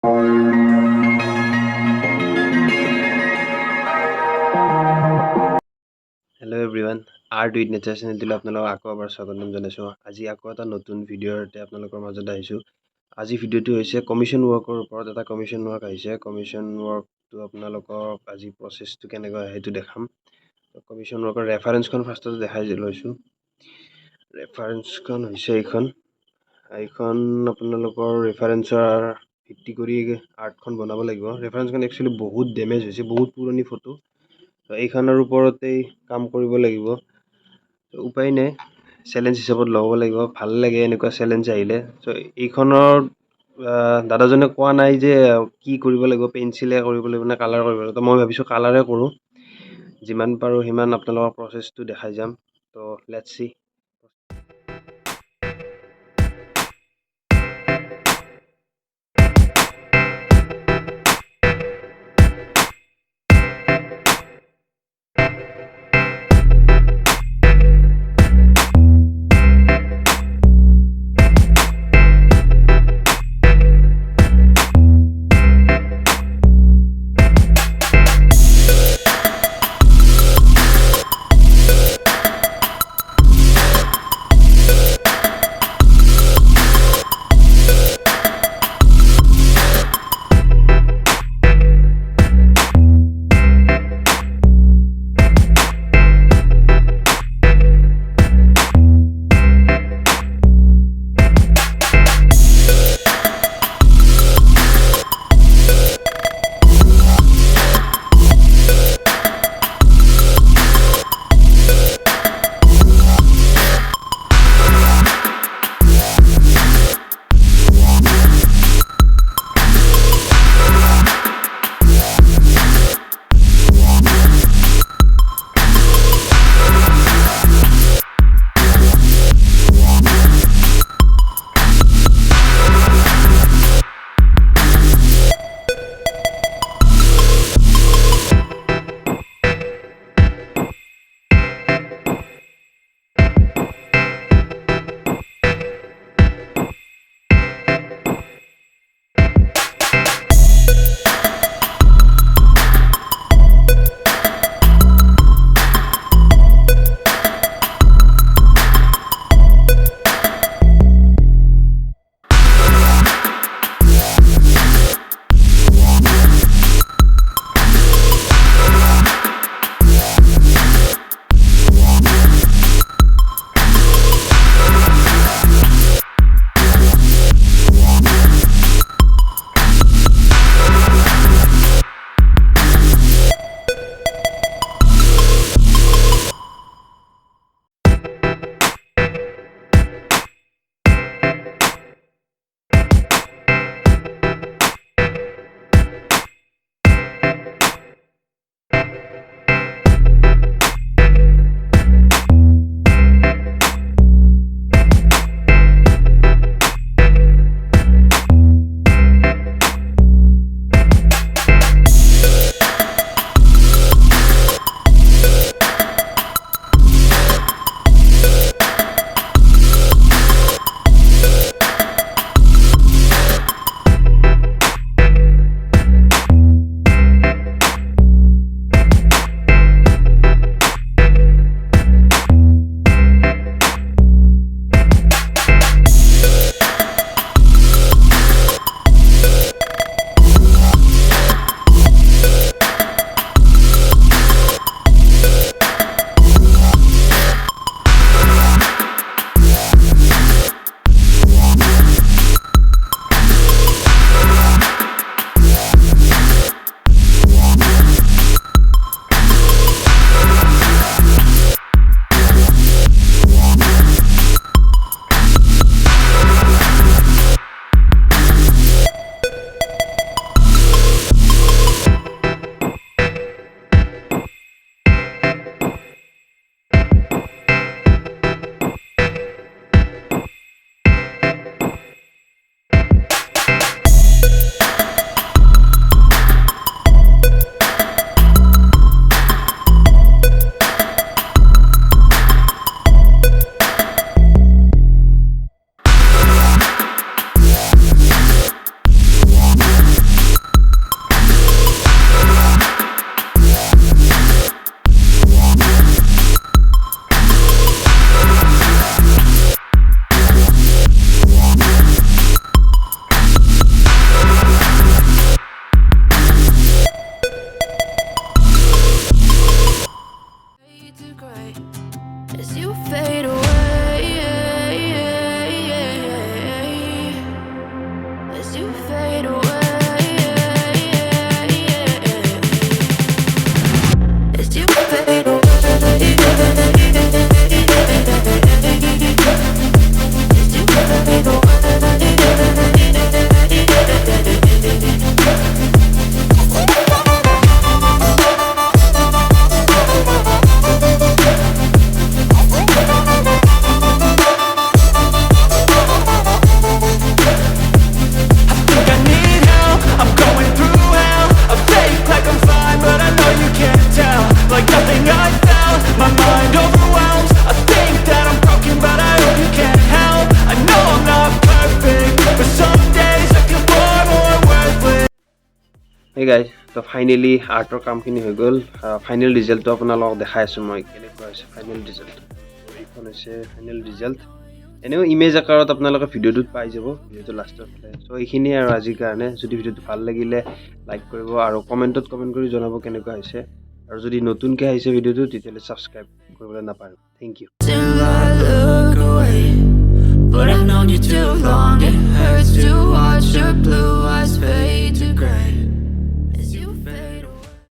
Hello' everyone, art with nature চেনেলটোলৈ আপোনালোকক আকৌ এবাৰ স্বাগতম জনাইছোঁ। আজি আকৌ এটা নতুন ভিডিঅ'ৰ সৈতে আপোনালোকৰ মাজত আহিছোঁ। আজি ভিডিঅ'টো হৈছে কমিশ্যন ৱৰ্কৰ ওপৰত। এটা কমিশ্যন ৱৰ্ক আহিছে। কমিশ্যন ৱৰ্কটো আপোনালোকক আজি প্ৰচেছটো কেনেকৈ আহে সেইটো দেখাম। কমিশ্যন ৱৰ্কৰ ৰেফাৰেঞ্চখন ফাৰ্ষ্টতে দেখাই লৈছোঁ। ৰেফাৰেঞ্চখন হৈছে এইখন আপোনালোকৰ ৰেফাৰেঞ্চৰ ভিত্তি কৰি আৰ্টখন বনাব লাগিব। ৰেফাৰেঞ্চখন একচুৱেলি বহুত ডেমেজ হৈছে, বহুত পুৰণি ফটো। এইখনৰ ওপৰতেই কাম কৰিব লাগিব। উপায় নাই, চেলেঞ্জ হিচাপত ল'ব লাগিব। ভাল লাগে এনেকুৱা চেলেঞ্জ আহিলে। চ' এইখনৰ দাদাজনে কোৱা নাই যে কি কৰিব লাগিব, পেঞ্চিলে কৰিব লাগিব নে কালাৰ কৰিব লাগিব। তো মই ভাবিছোঁ কালাৰে কৰোঁ। যিমান পাৰোঁ সিমান আপোনালোকৰ প্ৰচেছটো দেখাই যাম। তো লেটছ চি। Hey guys, তো ফাইনেলি আৰ্টৰ কামখিনি হৈ গ'ল। ফাইনেল ৰিজাল্টটো আপোনালোকক দেখাই আছোঁ মই কেনেকুৱা হৈছে ফাইনেল ৰিজাল্ট। এইখন হৈছে ফাইনেল ৰিজাল্ট। এনেও ইমেজ আকাৰত আপোনালোকে ভিডিঅ'টোত পাই যাব, ভিডিঅ'টো লাষ্টৰ ফালে। চ' এইখিনিয়ে আৰু আজিৰ কাৰণে। যদি ভিডিঅ'টো ভাল লাগিলে লাইক কৰিব আৰু কমেণ্টত কমেণ্ট কৰি জনাব কেনেকুৱা হৈছে। আৰু যদি নতুনকৈ আহিছে ভিডিঅ'টো তেতিয়াহ'লে ছাবস্ক্ৰাইব কৰিবলৈ নাপাহৰিব। Thank you. Till I look away, but I've known you too long. It hurts to watch your blue eyes fade to gray.